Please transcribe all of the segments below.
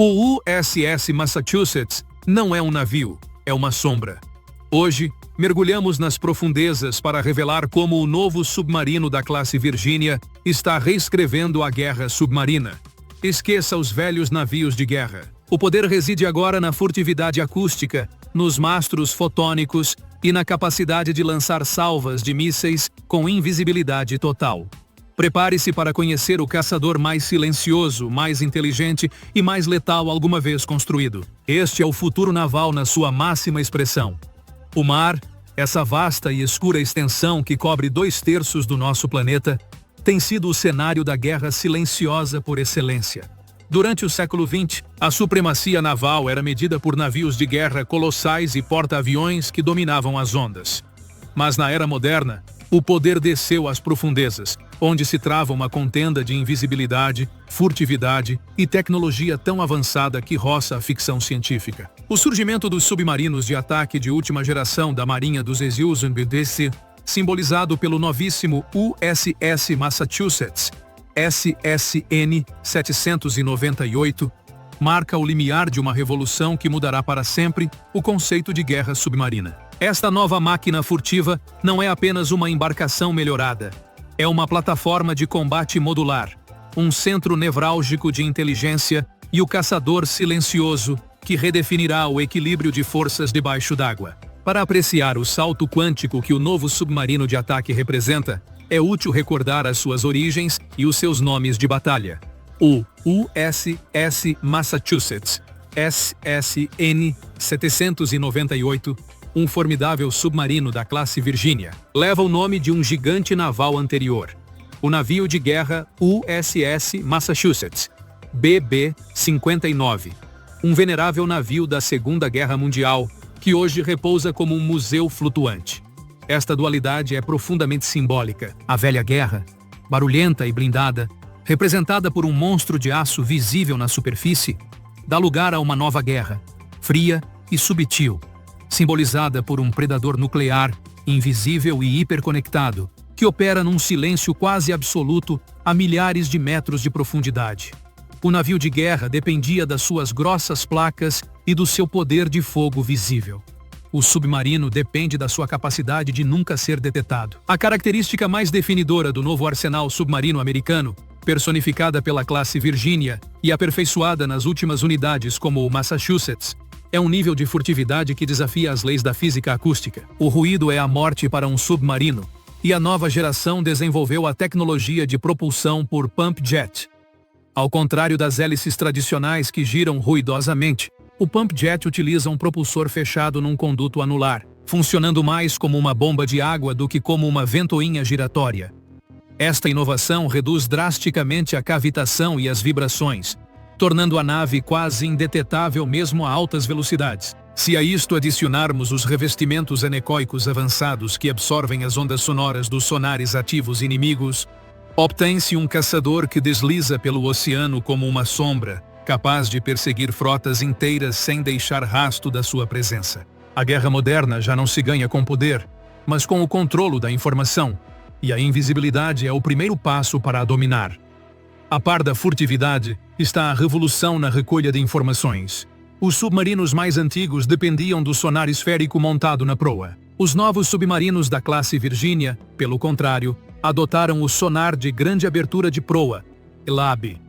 O USS Massachusetts não é um navio, é uma sombra. Hoje, mergulhamos nas profundezas para revelar como o novo submarino da classe Virginia está reescrevendo a guerra submarina. Esqueça os velhos navios de guerra. O poder reside agora na furtividade acústica, nos mastros fotônicos e na capacidade de lançar salvas de mísseis com invisibilidade total. Prepare-se para conhecer o caçador mais silencioso, mais inteligente e mais letal alguma vez construído. Este é o futuro naval na sua máxima expressão. O mar, essa vasta e escura extensão que cobre 2/3 do nosso planeta, tem sido o cenário da guerra silenciosa por excelência. Durante o século XX, a supremacia naval era medida por navios de guerra colossais e porta-aviões que dominavam as ondas. Mas na era moderna, o poder desceu às profundezas, onde se trava uma contenda de invisibilidade, furtividade e tecnologia tão avançada que roça a ficção científica. O surgimento dos submarinos de ataque de última geração da Marinha dos Estados Unidos, simbolizado pelo novíssimo USS Massachusetts, SSN 798, marca o limiar de uma revolução que mudará para sempre o conceito de guerra submarina. Esta nova máquina furtiva não é apenas uma embarcação melhorada, é uma plataforma de combate modular, um centro nevrálgico de inteligência e o caçador silencioso que redefinirá o equilíbrio de forças debaixo d'água. Para apreciar o salto quântico que o novo submarino de ataque representa, é útil recordar as suas origens e os seus nomes de batalha. O USS Massachusetts, SSN 798, um formidável submarino da classe Virginia, leva o nome de um gigante naval anterior, o navio de guerra USS Massachusetts, BB-59, um venerável navio da Segunda Guerra Mundial que hoje repousa como um museu flutuante. Esta dualidade é profundamente simbólica. A velha guerra, barulhenta e blindada, representada por um monstro de aço visível na superfície, dá lugar a uma nova guerra, fria e subtil, simbolizada por um predador nuclear, invisível e hiperconectado, que opera num silêncio quase absoluto a milhares de metros de profundidade. O navio de guerra dependia das suas grossas placas e do seu poder de fogo visível. O submarino depende da sua capacidade de nunca ser detectado. A característica mais definidora do novo arsenal submarino americano, personificada pela classe Virginia e aperfeiçoada nas últimas unidades como o Massachusetts, é um nível de furtividade que desafia as leis da física acústica. O ruído é a morte para um submarino, e a nova geração desenvolveu a tecnologia de propulsão por pump jet. Ao contrário das hélices tradicionais que giram ruidosamente, o pump jet utiliza um propulsor fechado num conduto anular, funcionando mais como uma bomba de água do que como uma ventoinha giratória. Esta inovação reduz drasticamente a cavitação e as vibrações, tornando a nave quase indetetável mesmo a altas velocidades. Se a isto adicionarmos os revestimentos anecoicos avançados que absorvem as ondas sonoras dos sonares ativos inimigos, obtém-se um caçador que desliza pelo oceano como uma sombra, capaz de perseguir frotas inteiras sem deixar rastro da sua presença. A guerra moderna já não se ganha com poder, mas com o controlo da informação, e a invisibilidade é o primeiro passo para a dominar. A par da furtividade está a revolução na recolha de informações. Os submarinos mais antigos dependiam do sonar esférico montado na proa. Os novos submarinos da classe Virginia, pelo contrário, adotaram o sonar de grande abertura de proa, LAB.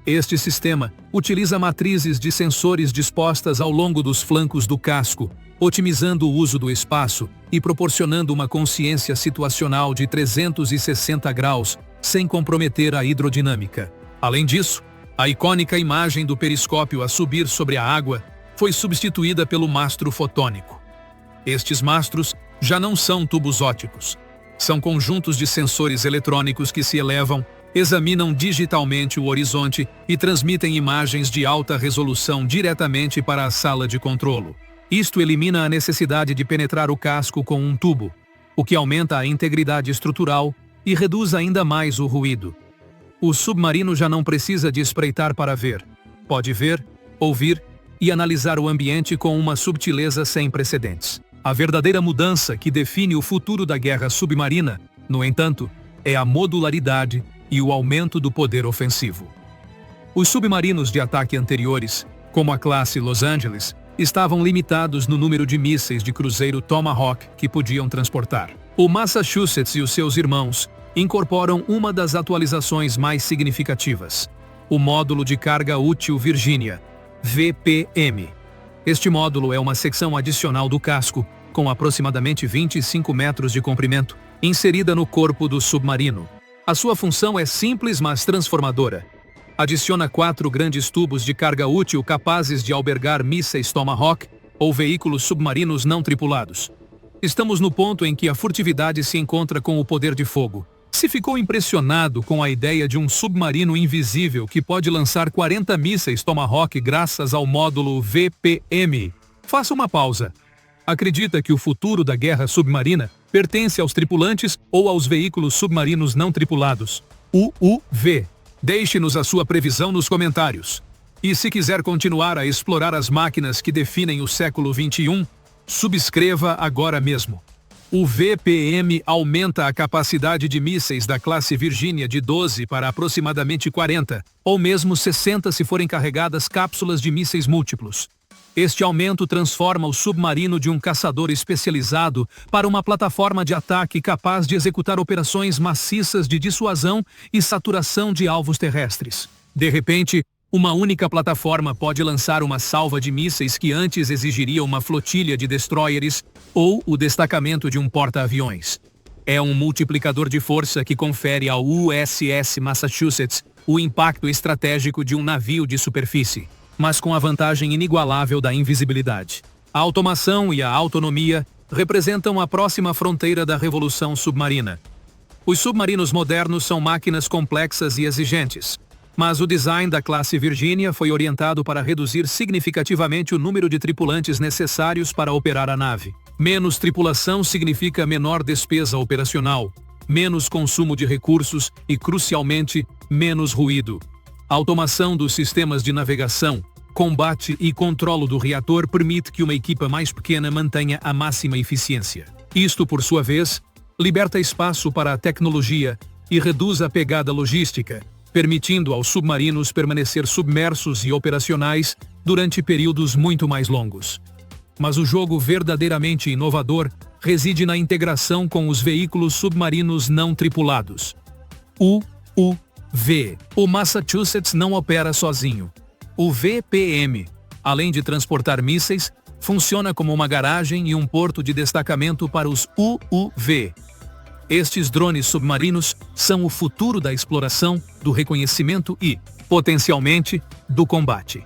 Este sistema utiliza matrizes de sensores dispostas ao longo dos flancos do casco, otimizando o uso do espaço e proporcionando uma consciência situacional de 360 graus, sem comprometer a hidrodinâmica. Além disso, a icônica imagem do periscópio a subir sobre a água foi substituída pelo mastro fotônico. Estes mastros já não são tubos ópticos. São conjuntos de sensores eletrônicos que se elevam, examinam digitalmente o horizonte e transmitem imagens de alta resolução diretamente para a sala de controlo. Isto elimina a necessidade de penetrar o casco com um tubo, o que aumenta a integridade estrutural e reduz ainda mais o ruído. O submarino já não precisa de espreitar para ver. Pode ver, ouvir e analisar o ambiente com uma subtileza sem precedentes. A verdadeira mudança que define o futuro da guerra submarina, no entanto, é a modularidade e o aumento do poder ofensivo. Os submarinos de ataque anteriores, como a classe Los Angeles, estavam limitados no número de mísseis de cruzeiro Tomahawk que podiam transportar. O Massachusetts e os seus irmãos incorporam uma das atualizações mais significativas: o Módulo de Carga Útil Virginia, VPM. Este módulo é uma secção adicional do casco, com aproximadamente 25 metros de comprimento, inserida no corpo do submarino. A sua função é simples, mas transformadora. Adiciona 4 grandes tubos de carga útil capazes de albergar mísseis Tomahawk ou veículos submarinos não tripulados. Estamos no ponto em que a furtividade se encontra com o poder de fogo. Se ficou impressionado com a ideia de um submarino invisível que pode lançar 40 mísseis Tomahawk graças ao módulo VPM, faça uma pausa. Acredita que o futuro da guerra submarina pertence aos tripulantes ou aos veículos submarinos não tripulados? UUV. Deixe-nos a sua previsão nos comentários. E se quiser continuar a explorar as máquinas que definem o século XXI, subscreva agora mesmo. O VPM aumenta a capacidade de mísseis da classe Virginia de 12 para aproximadamente 40, ou mesmo 60 se forem carregadas cápsulas de mísseis múltiplos. Este aumento transforma o submarino de um caçador especializado para uma plataforma de ataque capaz de executar operações maciças de dissuasão e saturação de alvos terrestres. De repente, uma única plataforma pode lançar uma salva de mísseis que antes exigiria uma flotilha de destroyers ou o destacamento de um porta-aviões. É um multiplicador de força que confere ao USS Massachusetts o impacto estratégico de um navio de superfície, mas com a vantagem inigualável da invisibilidade. A automação e a autonomia representam a próxima fronteira da revolução submarina. Os submarinos modernos são máquinas complexas e exigentes, mas o design da classe Virginia foi orientado para reduzir significativamente o número de tripulantes necessários para operar a nave. Menos tripulação significa menor despesa operacional, menos consumo de recursos e, crucialmente, menos ruído. A automação dos sistemas de navegação, combate e controlo do reator permite que uma equipe mais pequena mantenha a máxima eficiência. Isto, por sua vez, liberta espaço para a tecnologia e reduz a pegada logística, permitindo aos submarinos permanecer submersos e operacionais durante períodos muito mais longos. Mas o jogo verdadeiramente inovador reside na integração com os veículos submarinos não tripulados. UUV. O Massachusetts não opera sozinho. O VPM, além de transportar mísseis, funciona como uma garagem e um porto de destacamento para os UUV. Estes drones submarinos são o futuro da exploração, do reconhecimento e, potencialmente, do combate.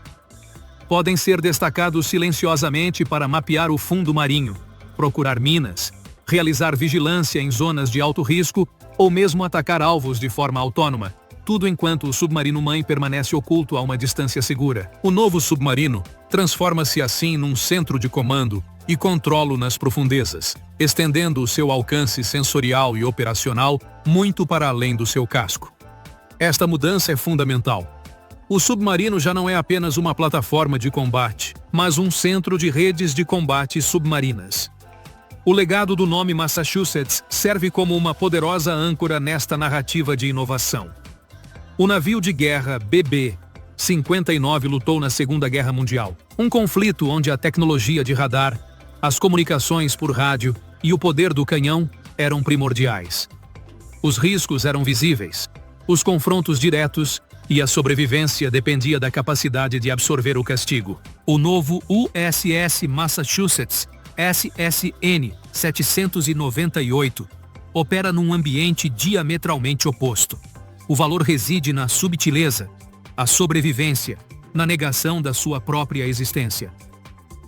Podem ser destacados silenciosamente para mapear o fundo marinho, procurar minas, realizar vigilância em zonas de alto risco ou mesmo atacar alvos de forma autônoma, tudo enquanto o submarino-mãe permanece oculto a uma distância segura. O novo submarino transforma-se assim num centro de comando e controlo nas profundezas, estendendo o seu alcance sensorial e operacional muito para além do seu casco. Esta mudança é fundamental. O submarino já não é apenas uma plataforma de combate, mas um centro de redes de combate submarinas. O legado do nome Massachusetts serve como uma poderosa âncora nesta narrativa de inovação. O navio de guerra BB-59 lutou na Segunda Guerra Mundial, um conflito onde a tecnologia de radar, as comunicações por rádio e o poder do canhão eram primordiais. Os riscos eram visíveis, os confrontos diretos e a sobrevivência dependia da capacidade de absorver o castigo. O novo USS Massachusetts SSN 798 opera num ambiente diametralmente oposto. O valor reside na subtileza, a sobrevivência, na negação da sua própria existência.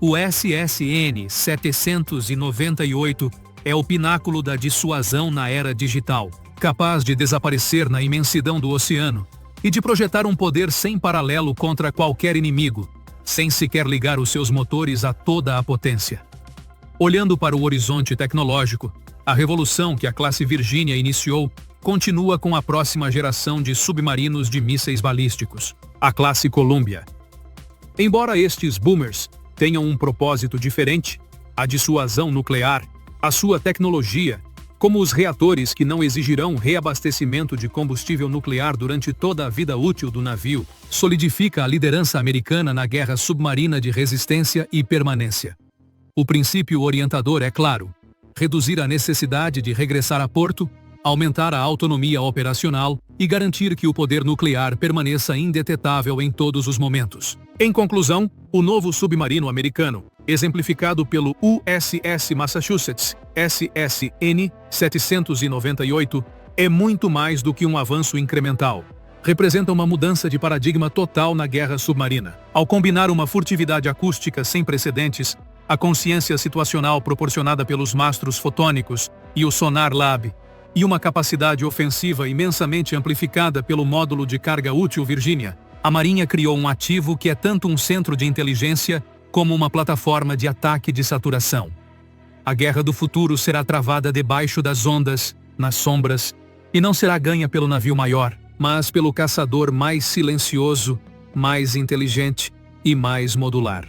O SSN 798 é o pináculo da dissuasão na era digital, capaz de desaparecer na imensidão do oceano e de projetar um poder sem paralelo contra qualquer inimigo, sem sequer ligar os seus motores a toda a potência. Olhando para o horizonte tecnológico, a revolução que a classe Virginia iniciou continua com a próxima geração de submarinos de mísseis balísticos, a classe Columbia. Embora estes boomers tenham um propósito diferente, a dissuasão nuclear, a sua tecnologia como os reatores que não exigirão reabastecimento de combustível nuclear durante toda a vida útil do navio, solidifica a liderança americana na guerra submarina de resistência e permanência. O princípio orientador é claro: reduzir a necessidade de regressar a porto, aumentar a autonomia operacional e garantir que o poder nuclear permaneça indetetável em todos os momentos. Em conclusão, o novo submarino americano, exemplificado pelo USS Massachusetts, SSN 798, é muito mais do que um avanço incremental. Representa uma mudança de paradigma total na guerra submarina. Ao combinar uma furtividade acústica sem precedentes, a consciência situacional proporcionada pelos mastros fotônicos e o Sonar Lab, e uma capacidade ofensiva imensamente amplificada pelo módulo de carga útil Virginia, a Marinha criou um ativo que é tanto um centro de inteligência como uma plataforma de ataque de saturação. A guerra do futuro será travada debaixo das ondas, nas sombras, e não será ganha pelo navio maior, mas pelo caçador mais silencioso, mais inteligente e mais modular.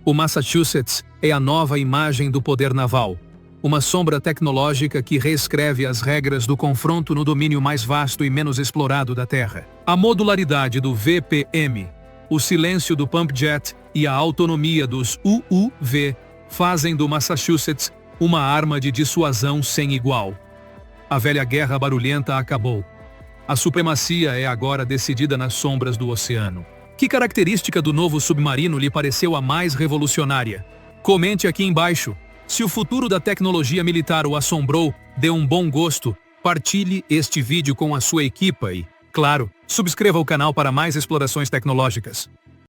O Massachusetts é a nova imagem do poder naval, uma sombra tecnológica que reescreve as regras do confronto no domínio mais vasto e menos explorado da Terra. A modularidade do VPM, o silêncio do pump jet e a autonomia dos UUV fazem do Massachusetts uma arma de dissuasão sem igual. A velha guerra barulhenta acabou. A supremacia é agora decidida nas sombras do oceano. Que característica do novo submarino lhe pareceu a mais revolucionária? Comente aqui embaixo. Se o futuro da tecnologia militar o assombrou, dê um bom gosto, partilhe este vídeo com a sua equipa e, claro, subscreva o canal para mais explorações tecnológicas.